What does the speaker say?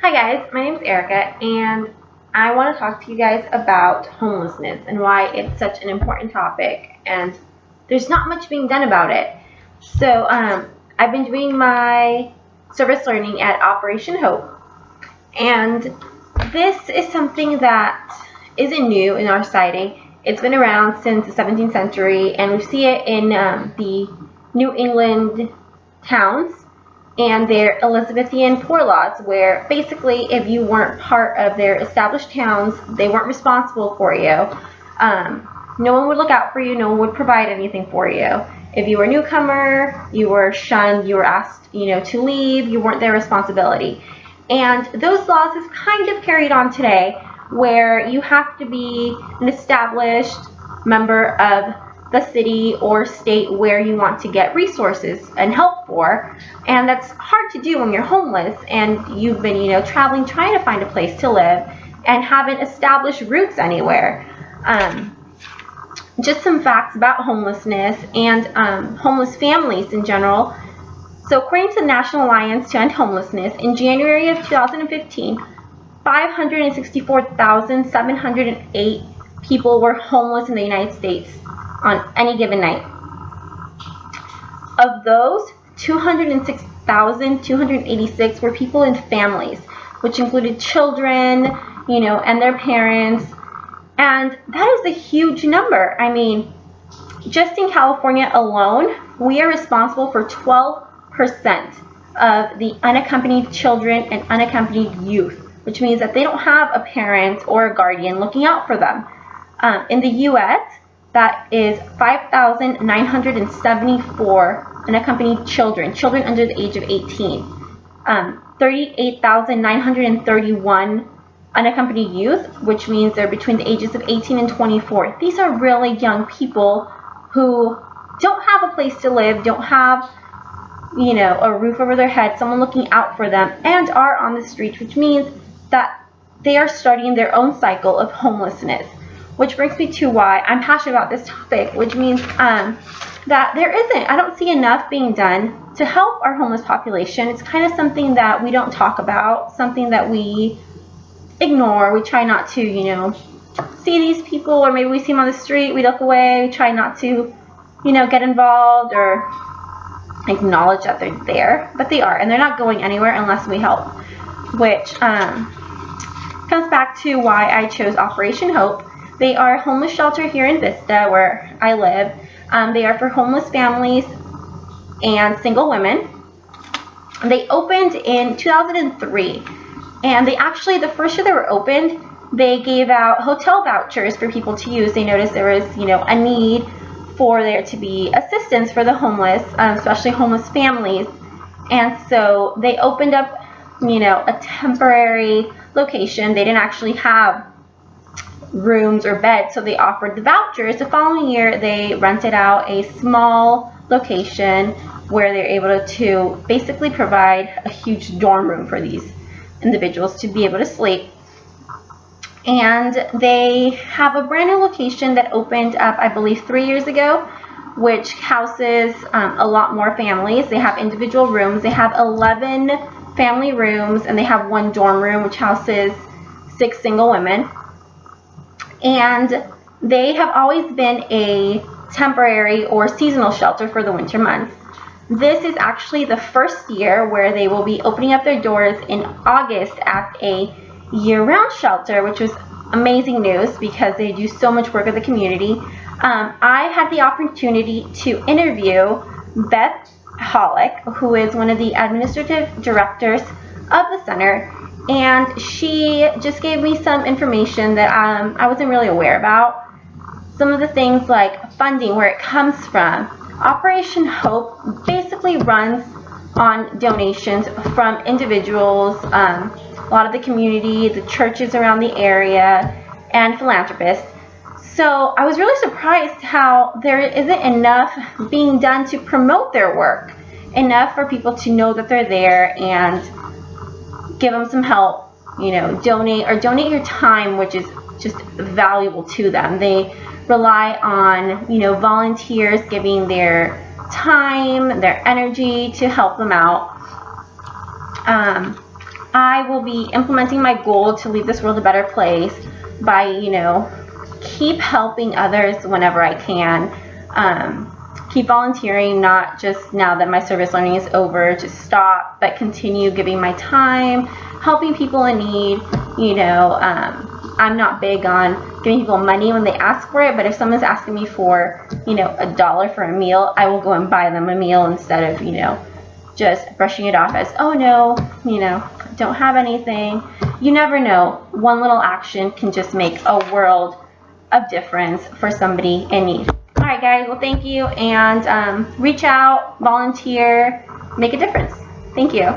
Hi guys, my name is Erica and I want to talk to you guys about homelessness and why it's such an important topic and there's not much being done about it. I've been doing my service learning at Operation Hope, and this is something that isn't new in our society. It's been around since the 17th century, and we see it in the New England towns and their Elizabethan poor laws, where basically if you weren't part of their established towns, they weren't responsible for you. No one would look out for you, no one would provide anything for you. If you were a newcomer, you were shunned, you were asked, to leave, you weren't their responsibility. And those laws is kind of carried on today, where you have to be an established member of the city or state where you want to get resources and help for. And that's hard to do when you're homeless and you've been, traveling, trying to find a place to live and haven't established roots anywhere. Just some facts about homelessness and homeless families in general. So according to the National Alliance to End Homelessness, in January of 2015, 564,708 people were homeless in the United States on any given night. Of those, 206,286 were people in families, which included children, and their parents. And that is a huge number. I mean, just in California alone, we are responsible for 12% of the unaccompanied children and unaccompanied youth, which means that they don't have a parent or a guardian looking out for them. In the U.S., that is 5,974 unaccompanied children under the age of 18. 38,931 unaccompanied youth, which means they're between the ages of 18 and 24. These are really young people who don't have a place to live, don't have, a roof over their head, someone looking out for them, and are on the streets, which means that they are starting their own cycle of homelessness. Which brings me to why I'm passionate about this topic, which means that I don't see enough being done to help our homeless population. It's kind of something that we don't talk about, something that we ignore. We try not to, see these people, or maybe we see them on the street, we look away, we try not to, get involved or acknowledge that they're there, but they are, and they're not going anywhere unless we help, which comes back to why I chose Operation Hope. They are a homeless shelter here in Vista, where I live. They are for homeless families and single women. They opened in 2003, and the first year they were opened, they gave out hotel vouchers for people to use. They noticed there was, a need for there to be assistance for the homeless, especially homeless families. And so they opened up, a temporary location. They didn't actually have rooms or beds, so they offered the vouchers. The following year, they rented out a small location where they're able to basically provide a huge dorm room for these individuals to be able to sleep. And they have a brand new location that opened up, I believe, 3 years ago, which houses a lot more families. They have individual rooms. They have 11 family rooms, and they have one dorm room, which houses 6 single women. And they have always been a temporary or seasonal shelter for the winter months. This is actually the first year where they will be opening up their doors in August as a year-round shelter, which was amazing news because they do so much work with the community. I had the opportunity to interview Beth Hollick, who is one of the administrative directors of the center, and she just gave me some information that I wasn't really aware about. Some of the things like funding, where it comes from. Operation Hope basically runs on donations from individuals, a lot of the community, the churches around the area, and philanthropists. So I was really surprised how there isn't enough being done to promote their work, enough for people to know that they're there and give them some help, donate your time, which is just valuable to them. They rely on, volunteers giving their time, their energy to help them out. I will be implementing my goal to leave this world a better place by, keep helping others whenever I can. Keep volunteering, not just now that my service learning is over, to stop, but continue giving my time, helping people in need. I'm not big on giving people money when they ask for it, but if someone's asking me for, $1 for a meal, I will go and buy them a meal instead of, just brushing it off as, oh no, don't have anything. You never know. One little action can just make a world of difference for somebody in need. All right, guys. Well, thank you, and reach out, volunteer, make a difference. Thank you.